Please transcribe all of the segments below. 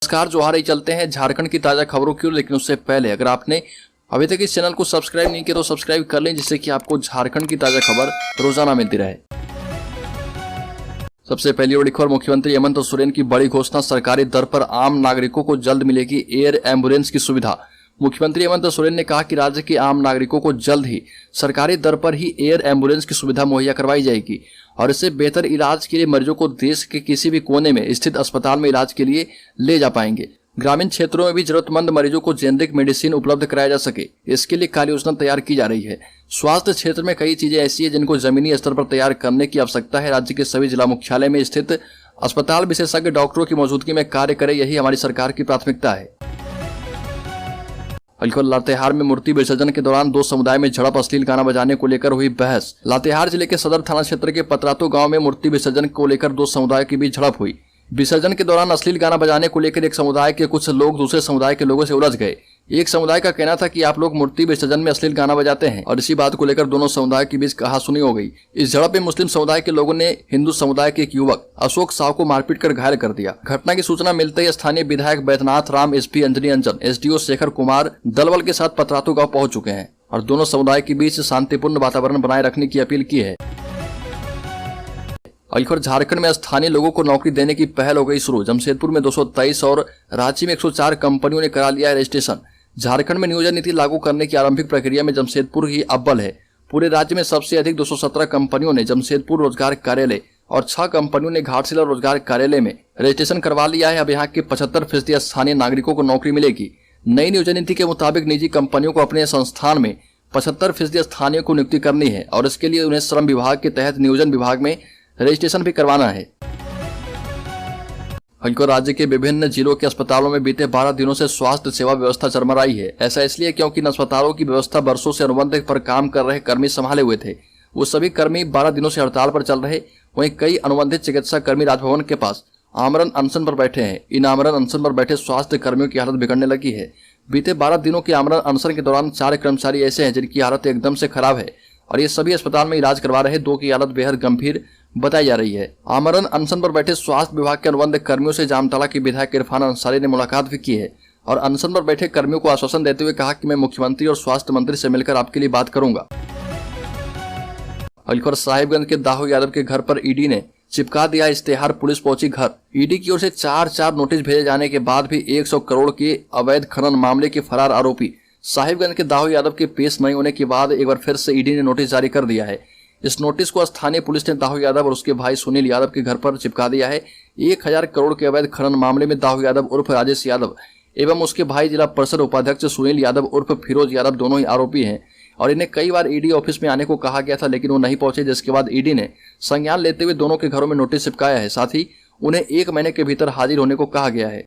नमस्कार, जोहार ही चलते हैं झारखंड की ताज़ा खबरों की ओर। लेकिन उससे पहले अगर आपने अभी तक इस चैनल को सब्सक्राइब नहीं किया तो सब्सक्राइब कर लें, जिससे कि आपको झारखंड की ताज़ा खबर रोजाना मिलती रहे। सबसे पहली बड़ी खबर, मुख्यमंत्री हेमंत सोरेन की बड़ी घोषणा, सरकारी दर पर आम नागरिकों को जल्द मिलेगी एयर एम्बुलेंस की सुविधा। मुख्यमंत्री हेमंत सोरेन ने कहा कि राज्य के आम नागरिकों को जल्द ही सरकारी दर पर ही एयर एम्बुलेंस की सुविधा मुहैया करवाई जाएगी और इससे बेहतर इलाज के लिए मरीजों को देश के किसी भी कोने में स्थित अस्पताल में इलाज के लिए ले जा पाएंगे। ग्रामीण क्षेत्रों में भी जरूरतमंद मरीजों को जेनेरिक मेडिसिन उपलब्ध कराया जा सके, इसके लिए कार्य योजना तैयार की जा रही है। स्वास्थ्य क्षेत्र में कई चीजें ऐसी है जिनको जमीनी स्तर पर तैयार करने की आवश्यकता है। राज्य के सभी जिला मुख्यालय में स्थित अस्पताल विशेषज्ञ डॉक्टरों की मौजूदगी में कार्य करे, यही हमारी सरकार की प्राथमिकता है। लातेहार में मूर्ति विसर्जन के दौरान दो समुदाय में झड़प, अश्लील गाना बजाने को लेकर हुई बहस। लातेहार जिले के सदर थाना क्षेत्र के पतरातू गांव में मूर्ति विसर्जन को लेकर दो समुदाय के बीच झड़प हुई। विसर्जन के दौरान अश्लील गाना बजाने को लेकर एक समुदाय के कुछ लोग दूसरे समुदाय के लोगों से उलझ गए। एक समुदाय का कहना था कि आप लोग मूर्ति विसर्जन में अश्लील गाना बजाते हैं और इसी बात को लेकर दोनों समुदाय के बीच कहासुनी हो गई। इस झड़प में मुस्लिम समुदाय के लोगों ने हिंदू समुदाय के एक युवक अशोक साव को मारपीट कर घायल कर दिया। घटना की सूचना मिलते ही स्थानीय विधायक बैद्यनाथ राम, एसपी अंजनी अंजन, एसडीओ शेखर कुमार दलबल के साथ पतरातू गांव पहुंच चुके हैं और दोनों समुदाय के बीच शांतिपूर्ण वातावरण बनाए रखने की अपील की है। और झारखंड में स्थानीय लोगों को नौकरी देने की पहल हो गई शुरू। जमशेदपुर में 223 और रांची में 104 कंपनियों ने करा लिया है रजिस्ट्रेशन। झारखंड में नियोजन नीति लागू करने की आरंभिक प्रक्रिया में जमशेदपुर ही अव्वल है। पूरे राज्य में सबसे अधिक 217 कंपनियों ने जमशेदपुर रोजगार कार्यालय और 6 कंपनियों ने घाटशिला रोजगार कार्यालय में रजिस्ट्रेशन करवा लिया है। अब यहाँ के 75% स्थानीय नागरिकों को नौकरी मिलेगी। नई नियोजन नीति के मुताबिक निजी कंपनियों को अपने संस्थान में 75% स्थानीय को नियुक्ति करनी है और इसके लिए उन्हें श्रम विभाग के तहत नियोजन विभाग में रजिस्ट्रेशन भी करवाना है। राज्य के विभिन्न जिलों के अस्पतालों में बीते 12 दिनों से स्वास्थ्य सेवा व्यवस्था चरमराई है। ऐसा इसलिए क्योंकि इन अस्पतालों की व्यवस्था वर्षों से अनुबंध पर काम कर रहे कर्मी संभाले हुए थे। वो सभी कर्मी 12 दिनों से हड़ताल पर चल रहे। वहीं कई अनुबंधित चिकित्सा कर्मी राजभवन के पास आमरण अनशन पर बैठे हैं। इन आमरण अनशन पर बैठे स्वास्थ्य कर्मियों की हालत बिगड़ने लगी है। बीते 12 दिनों के आमरण अनशन के दौरान 4 कर्मचारी ऐसे हैं जिनकी हालत एकदम से खराब है और ये सभी अस्पताल में इलाज करवा रहे। 2 की हालत बेहद गंभीर बताई जा रही है। आमरण अनशन पर बैठे स्वास्थ्य विभाग के अनुबंध कर्मियों से जामताड़ा के विधायक इरफान अंसारी ने मुलाकात भी की है और अनशन पर बैठे कर्मियों को आश्वासन देते हुए कहा कि मैं मुख्यमंत्री और स्वास्थ्य मंत्री से मिलकर आपके लिए बात करूंगा। साहिबगंज के दाहू यादव के घर पर ईडी ने चिपका दिया इश्तेहार, पुलिस पहुंची घर। ईडी की ओर से 4 नोटिस भेजे जाने के बाद भी 100 करोड़ के अवैध खनन मामले के फरार आरोपी साहिबगंज के दाहू यादव के पेश नहीं होने के बाद एक बार फिर से ईडी ने नोटिस जारी कर दिया है। इस नोटिस को स्थानीय पुलिस ने दाहू यादव और उसके भाई सुनील यादव के घर पर चिपका दिया है। 1000 करोड़ के अवैध खनन मामले में दाहू यादव उर्फ राजेश यादव एवं उसके भाई जिला परिषद उपाध्यक्ष सुनील यादव उर्फ फिरोज यादव दोनों ही आरोपी हैं और इन्हें कई बार ईडी ऑफिस में आने को कहा गया था, लेकिन वो नहीं पहुंचे, जिसके बाद ईडी ने संज्ञान लेते हुए दोनों के घरों में नोटिस चिपकाया है। साथ ही उन्हें 1 महीने के भीतर हाजिर होने को कहा गया है।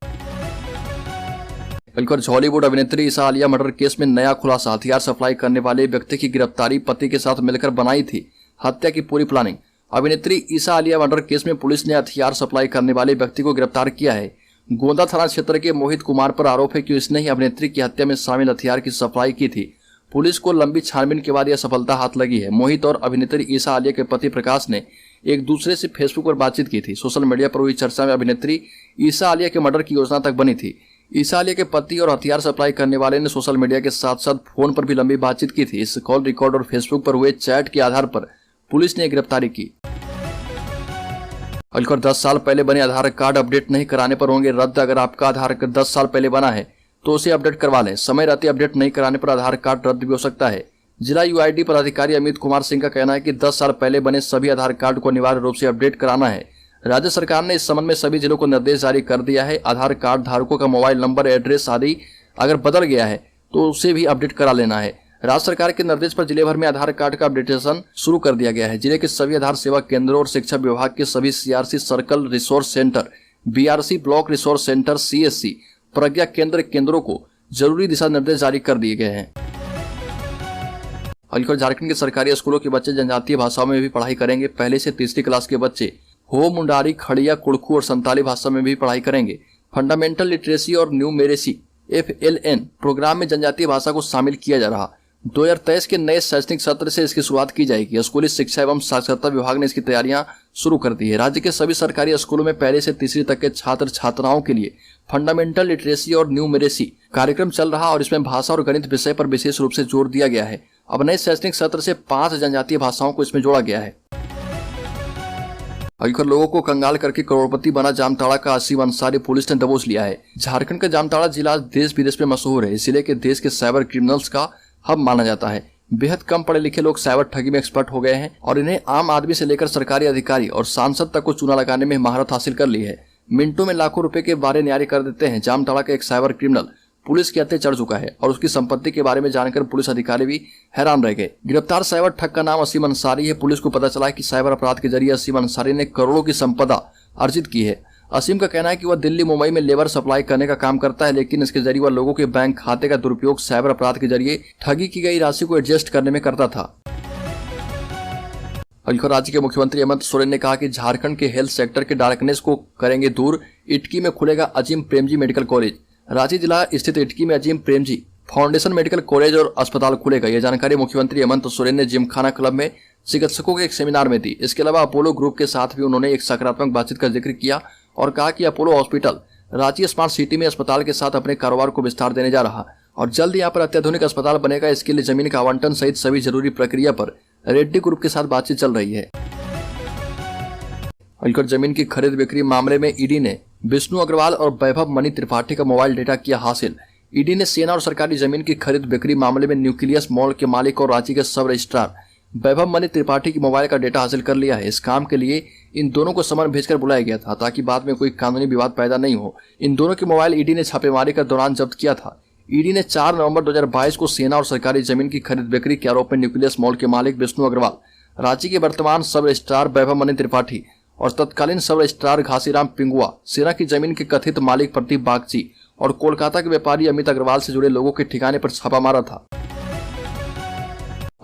हॉलीवुड अभिनेत्री ईसा आलिया मर्डर केस में नया खुलासा, हथियार सप्लाई करने वाले व्यक्ति की गिरफ्तारी, पति के साथ मिलकर बनाई थी हत्या की पूरी प्लानिंग। अभिनेत्री ईसा आलिया मर्डर केस में पुलिस ने हथियार सप्लाई करने वाले व्यक्ति को गिरफ्तार किया है। गोंदा थाना क्षेत्र के मोहित कुमार पर आरोप है कि उसने ही अभिनेत्री की हत्या में शामिल हथियार की सप्लाई की थी। पुलिस को लंबी छानबीन के बाद यह सफलता हाथ लगी है। मोहित और अभिनेत्री ईसा आलिया के पति प्रकाश ने एक दूसरे से फेसबुक पर बातचीत की थी। सोशल मीडिया पर हुई चर्चा में अभिनेत्री ईसा आलिया के मर्डर की योजना तक बनी थी। ईसा आलिया के पति और हथियार सप्लाई करने वाले ने सोशल मीडिया के साथ साथ फोन पर भी लंबी बातचीत की थी। इस कॉल रिकॉर्ड और फेसबुक पर हुए चैट के आधार पर पुलिस ने गिरफ्तारी की। 10 साल पहले बने आधार कार्ड अपडेट नहीं कराने पर होंगे रद्द। अगर आपका आधार कार्ड 10 साल पहले बना है तो उसे अपडेट करवा लें। समय रहते अपडेट नहीं कराने पर आधार कार्ड रद्द भी हो सकता है। जिला यूआईडी पदाधिकारी अमित कुमार सिंह का कहना है कि 10 साल पहले बने सभी आधार कार्ड को अनिवार्य रूप से अपडेट कराना है। राज्य सरकार ने इस संबंध में सभी जिलों को निर्देश जारी कर दिया है। आधार कार्ड धारकों का मोबाइल नंबर, एड्रेस आदि अगर बदल गया है तो उसे भी अपडेट करा लेना है। राज्य सरकार के निर्देश पर जिले भर में आधार कार्ड का अपडेटेशन शुरू कर दिया गया है। जिले के सभी आधार सेवा केंद्रों और शिक्षा विभाग के सभी CRC circle resource centre, BRC block resource centre, CSC Pragya केंद्रों को जरूरी दिशा निर्देश जारी कर दिए गए हैं। झारखंड के सरकारी स्कूलों के बच्चे जनजातीय भाषाओं में भी पढ़ाई करेंगे। पहले से 3री क्लास के बच्चे हो, मुंडारी, खड़िया, कुड़कू और संताली भाषा में भी पढ़ाई करेंगे। फंडामेंटल लिटरेसी और न्यूमेरेसी FLN प्रोग्राम में जनजातीय भाषा को शामिल किया जा रहा। 2023 के नए शैक्षणिक सत्र से इसकी शुरुआत की जाएगी। स्कूली शिक्षा एवं साक्षरता विभाग ने इसकी तैयारियां शुरू कर दी है। राज्य के सभी सरकारी स्कूलों में पहले से तीसरी तक के छात्र छात्राओं के लिए फंडामेंटल लिटरेसी और न्यूमेरेसी कार्यक्रम चल रहा और इसमें भाषा और गणित विषय पर विशेष रूप से जोर दिया गया है। अब नए शैक्षणिक सत्र से 5 जनजातीय भाषाओं को इसमें जोड़ा गया है। अगर लोगों को कंगाल करके करोड़पति बना जामताड़ा का असीम अंसारी पुलिस ने दबोच लिया है। झारखंड का जामताड़ा जिला देश विदेश में मशहूर है। इस जिले के देश के साइबर क्रिमिनल्स का हब माना जाता है। बेहद कम पढ़े लिखे लोग साइबर ठगी में एक्सपर्ट हो गए हैं और इन्हें आम आदमी से लेकर सरकारी अधिकारी और सांसद तक को चूना लगाने में महारत हासिल कर ली है। मिनटों में लाखों रुपए के बारे न्यारी कर देते हैं। जामताड़ा का एक साइबर क्रिमिनल पुलिस के हत्थे चढ़ चुका है और उसकी संपत्ति के बारे में जानकर पुलिस अधिकारी भी हैरान रह गए। गिरफ्तार साइबर ठग का नाम असीम अंसारी है। पुलिस को पता चला कि साइबर अपराध के जरिए असीम अंसारी ने करोड़ों की संपदा अर्जित की है। असीम का कहना है कि वह दिल्ली मुंबई में लेबर सप्लाई करने का काम करता है, लेकिन इसके जरिए वह लोगों के बैंक खाते का दुरुपयोग साइबर अपराध के जरिए ठगी की गई राशि को एडजस्ट करने में करता था। राज्य के मुख्यमंत्री हेमंत सोरेन ने कहा कि झारखंड के हेल्थ सेक्टर के डार्कनेस को करेंगे दूर। इटकी में खुलेगा अजीम प्रेमजी मेडिकल कॉलेज। रांची जिला स्थित इटकी में Azim Premji foundation medical college और अस्पताल खुलेगा। यह जानकारी मुख्यमंत्री हेमंत सोरेन ने जिमखाना क्लब में चिकित्सकों के एक सेमिनार में दी। इसके अलावा अपोलो ग्रुप के साथ भी उन्होंने एक सकारात्मक बातचीत का जिक्र किया और कहा कि Apollo hospital Ranchi smart city में अस्पताल के साथ अपने कारोबार को विस्तार देने जा रहा और जल्द यहाँ पर अत्याधुनिक अस्पताल बनेगा। इसके लिए जमीन का आवंटन सहित सभी जरूरी प्रक्रिया पर रेड्डी ग्रुप के साथ बातचीत चल रही है। जमीन की खरीद बिक्री मामले में ईडी ने विष्णु अग्रवाल और वैभव मणि त्रिपाठी का मोबाइल डेटा किया हासिल। ईडी ने सेना और सरकारी जमीन की खरीद बिक्री मामले में न्यूक्लियस मॉल के मालिक और रांची के सब रजिस्ट्रार वैभव मणि त्रिपाठी की मोबाइल का डेटा हासिल कर लिया है। इस काम के लिए इन दोनों को समन भेजकर बुलाया गया था ताकि बाद में कोई कानूनी विवाद पैदा नहीं हो। इन दोनों के मोबाइल ईडी ने छापेमारी के दौरान जब्त किया था। ईडी ने 4 नवंबर 2022 को सेना और सरकारी जमीन की खरीद बिक्री के आरोप में न्यूक्लियस मॉल के मालिक विष्णु अग्रवाल, रांची के वर्तमान सब रजिस्ट्रार वैभव मणि त्रिपाठी और तत्कालीन सब रजिस्ट्रार घासीराम पिंगुआ, सेना की जमीन के कथित मालिक प्रदीप बागची और कोलकाता के व्यापारी अमित अग्रवाल से जुड़े लोगों के ठिकाने पर छापा मारा था।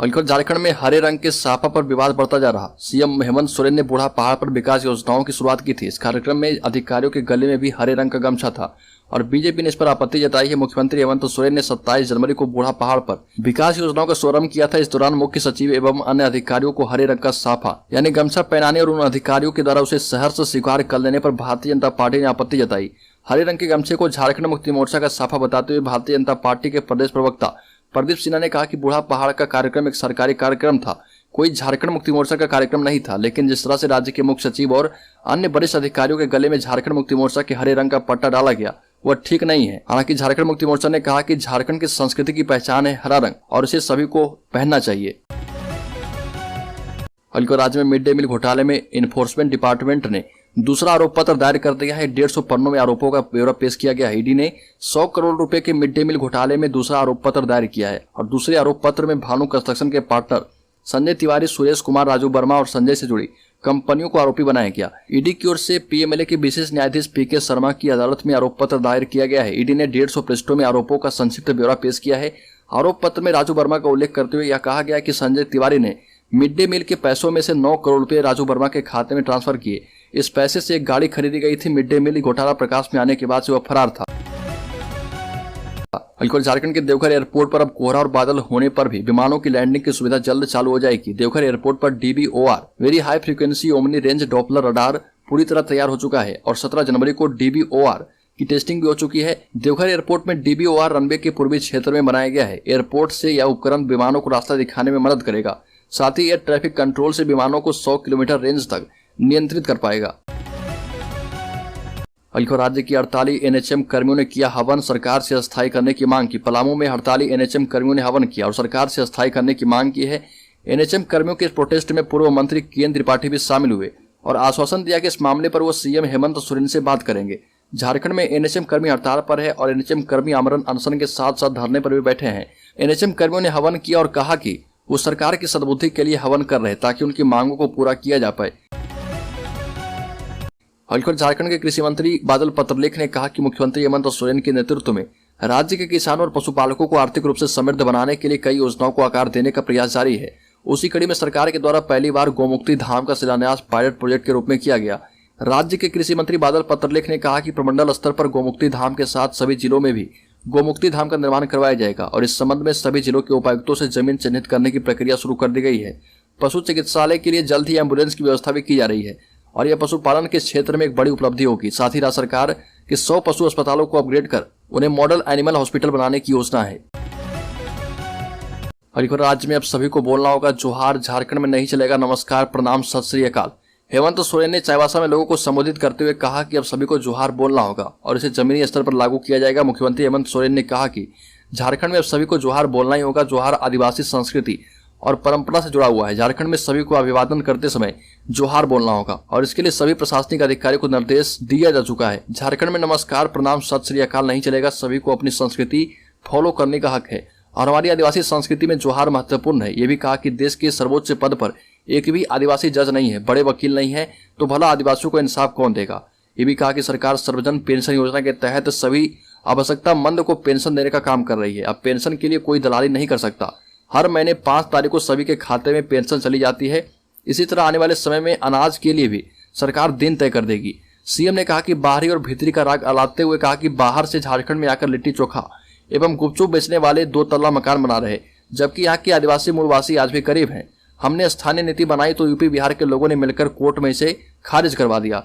झारखंड में हरे रंग के साफा पर विवाद बढ़ता जा रहा। सीएम हेमंत सोरेन ने बूढ़ा पहाड़ पर विकास योजनाओं की शुरुआत की थी। इस कार्यक्रम में अधिकारियों के गले में भी हरे रंग का गमछा था और बीजेपी ने इस पर आपत्ति जताई है। मुख्यमंत्री हेमंत सोरेन ने 27 जनवरी को बूढ़ा पहाड़ पर विकास योजनाओं का शुभारंभ किया था। इस दौरान मुख्य सचिव एवं अन्य अधिकारियों को हरे रंग का साफा यानी गमछा पहनाने और उन अधिकारियों के द्वारा उसे सहर्ष स्वीकार कर लेने पर भारतीय जनता पार्टी ने आपत्ति जताई। हरे रंग के गमछे को झारखंड मुक्ति मोर्चा का साफा बताते हुए भारतीय जनता पार्टी के प्रदेश प्रवक्ता प्रदीप सिन्हा ने कहा कि बूढ़ा पहाड़ का कार्यक्रम एक सरकारी कार्यक्रम था, कोई झारखंड मुक्ति मोर्चा का कार्यक्रम नहीं था। लेकिन जिस तरह से राज्य के मुख्य सचिव और अन्य वरिष्ठ अधिकारियों के गले में झारखंड मुक्ति मोर्चा के हरे रंग का पट्टा डाला गया वह ठीक नहीं है। हालांकि झारखंड मुक्ति मोर्चा ने कहा कि झारखंड की संस्कृति की पहचान है हरा रंग और इसे सभी को पहनना चाहिए। राज्य में मिड डे मील घोटाले में इन्फोर्समेंट डिपार्टमेंट ने दूसरा आरोप पत्र दायर कर दिया है। 150 पन्नों में आरोपों का ब्यौरा पेश किया गया है। ईडी ने 100 करोड़ रुपए के मिड डे मील घोटाले में दूसरा आरोप पत्र दायर किया है और दूसरे आरोप पत्र में भानु कंस्ट्रक्शन के पार्टनर संजय तिवारी, सुरेश कुमार, राजू वर्मा और संजय से जुड़ी कंपनियों को आरोपी बनाया गया। ईडी की ओर से पीएमएलए के विशेष न्यायाधीश पीके शर्मा की अदालत में आरोप पत्र दायर किया गया है। ईडी ने 150 पृष्ठों में आरोपों का संक्षिप्त ब्यौरा पेश किया है। आरोप पत्र में राजू वर्मा का उल्लेख करते हुए यह कहा गया कि संजय तिवारी ने मिड डे मील के पैसों में से 9 करोड़ रुपए राजू वर्मा के खाते में ट्रांसफर किए। इस पैसे से एक गाड़ी खरीदी गई थी। मिड डे मील घोटाला प्रकाश में आने के बाद से वह फरार था। झारखंड के देवघर एयरपोर्ट पर अब कोहरा और बादल होने पर भी विमानों की लैंडिंग की सुविधा जल्द चालू हो जाएगी। देवघर एयरपोर्ट पर DBOR very high frequency omni range Doppler radar पूरी तरह तैयार हो चुका है और 17 जनवरी को DBOR की टेस्टिंग भी हो चुकी है। देवघर एयरपोर्ट में DBOR रनवे के पूर्वी क्षेत्र में बनाया गया है। एयरपोर्ट से यह उपकरण विमानों को रास्ता दिखाने में मदद करेगा। साथ ही एयर ट्रैफिक कंट्रोल से विमानों को 100 किलोमीटर रेंज तक नियंत्रित कर पाएगा। राज्य की हड़ताली NHM कर्मियों ने किया हवन, सरकार से अस्थायी करने की मांग की। पलामू में हड़ताली NHM कर्मियों ने हवन किया और सरकार से अस्थायी करने की मांग की है। NHM कर्मियों के इस प्रोटेस्ट में पूर्व मंत्री KN त्रिपाठी भी शामिल हुए और आश्वासन दिया कि इस मामले पर वो सीएम हेमंत सोरेन से बात करेंगे। झारखंड में NHM कर्मी हड़ताल पर है और NHM कर्मी आमरण अनशन के साथ साथ धरने पर भी बैठे हैं। NHM कर्मियों ने हवन किया और कहा कि वो सरकार की सद्बुद्धि के लिए हवन कर रहे ताकि उनकी मांगों को पूरा किया जा पाए। झारखंड के कृषि मंत्री बादल पत्रलेख ने कहा कि मुख्यमंत्री हेमंत सोरेन के नेतृत्व में राज्य के किसानों और पशुपालकों को आर्थिक रूप से समृद्ध बनाने के लिए कई योजनाओं को आकार देने का प्रयास जारी है। उसी कड़ी में सरकार के द्वारा पहली बार गोमुक्ति धाम का शिलान्यास पायलट प्रोजेक्ट के रूप में किया गया। राज्य के कृषि मंत्री बादल पत्रलेख ने कहा कि प्रमंडल स्तर पर गोमुक्ति धाम के साथ सभी जिलों में भी गोमुक्ति धाम का निर्माण करवाया जाएगा और इस संबंध में सभी जिलों के उपायुक्तों से जमीन चिन्हित करने की प्रक्रिया शुरू कर दी गई है। पशु चिकित्सालय के लिए जल्द ही एम्बुलेंस की व्यवस्था भी की जा रही है और यह पशुपालन के क्षेत्र में एक बड़ी उपलब्धि होगी। साथ ही राज्य सरकार कि 100 पशु अस्पतालों को अपग्रेड कर उन्हें मॉडल एनिमल हॉस्पिटल बनाने की योजना है। और राज्य में अब सभी को बोलना होगा जोहार, झारखंड में नहीं चलेगा नमस्कार, प्रणाम, सत श्री अकाल। हेमंत सोरेन ने चाईबासा में लोगों को संबोधित करते हुए कहा कि अब सभी को जोहार बोलना होगा और इसे जमीनी स्तर पर लागू किया जाएगा। मुख्यमंत्री हेमंत सोरेन ने कहा कि झारखंड में अब सभी को जोहार बोलना ही होगा। जोहार आदिवासी संस्कृति और परंपरा से जुड़ा हुआ है। झारखंड में सभी को अभिवादन करते समय जोहार बोलना होगा और इसके लिए सभी प्रशासनिक अधिकारियों को निर्देश दिया जा चुका है। झारखंड में नमस्कार, प्रणाम, सत श्री अकाल नहीं चलेगा। सभी को अपनी संस्कृति फॉलो करने का हक है और हमारी आदिवासी संस्कृति में जोहार महत्वपूर्ण है। ये भी कहा कि देश के सर्वोच्च पद पर एक भी आदिवासी जज नहीं है, बड़े वकील नहीं है, तो भला आदिवासियों को इंसाफ कौन देगा। ये भी कहा कि सरकार सर्वजन पेंशन योजना के तहत सभी आवश्यकतामंद को पेंशन देने का काम कर रही है। अब पेंशन के लिए कोई दलाली नहीं कर सकता। हर महीने 5 तारीख को सभी के खाते में पेंशन चली जाती है। इसी तरह आने वाले समय में अनाज के लिए भी सरकार दिन तय कर देगी। सीएम ने कहा कि बाहरी और भीतरी का राग अलाते हुए कहा कि बाहर से झारखंड में आकर लिट्टी चोखा एवं गुपचुप बेचने वाले 2 तल्ला मकान बना रहे, जबकि यहाँ के आदिवासी मूलवासी आज भी करीब हैं। हमने स्थानीय नीति बनाई तो यूपी बिहार के लोगों ने मिलकर कोर्ट में इसे खारिज करवा दिया।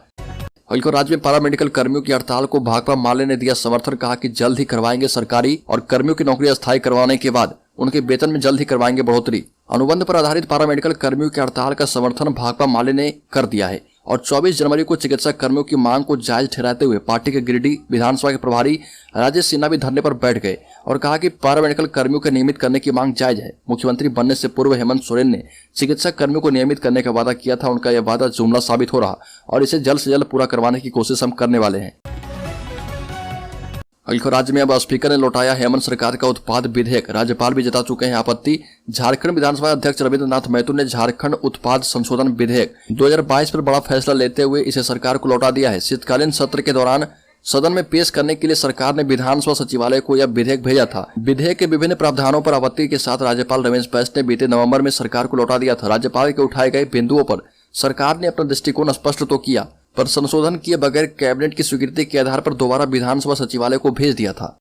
राज्य में पारा मेडिकल कर्मियों की हड़ताल को भाकपा माले ने दिया समर्थन। कहा कि जल्द ही करवाएंगे सरकारी और कर्मियों की नौकरी अस्थायी करवाने के बाद उनके वेतन में जल्द ही करवाएंगे बढ़ोतरी। अनुबंध पर आधारित पारा मेडिकल कर्मियों की हड़ताल का समर्थन भाकपा माले ने कर दिया है और 24 जनवरी को चिकित्सा कर्मियों की मांग को जायज ठहराते हुए पार्टी के गिरिडीह विधानसभा के प्रभारी राजेश सिन्हा भी धरने पर बैठ गए और कहा कि पारा मेडिकल कर्मियों को नियमित करने की मांग जायज है। मुख्यमंत्री बनने से पूर्व हेमंत सोरेन ने चिकित्सा कर्मियों को नियमित करने का वादा किया था। उनका यह वादा जुमला साबित हो रहा और इसे जल्द से जल्द पूरा करवाने की कोशिश हम करने वाले हैं। राज्य में अब स्पीकर ने लौटाया हेमंत सरकार का उत्पाद विधेयक। राज्यपाल भी जता चुके हैं आपत्ति। झारखंड विधानसभा अध्यक्ष रविंद्रनाथ महतो ने झारखंड उत्पाद संशोधन विधेयक 2022 पर बड़ा फैसला लेते हुए इसे सरकार को लौटा दिया है। शीतकालीन सत्र के दौरान सदन में पेश करने के लिए सरकार ने विधानसभा सचिवालय को यह विधेयक भेजा था। विधेयक के विभिन्न प्रावधानों पर आपत्ति के साथ राज्यपाल रमेश बैस ने बीते नवंबर में सरकार को लौटा दिया था। राज्यपाल के उठाए गए बिंदुओं पर सरकार ने अपना दृष्टिकोण स्पष्ट तो किया, पर संशोधन किए बगैर कैबिनेट की स्वीकृति के आधार पर दोबारा विधानसभा सचिवालय को भेज दिया था।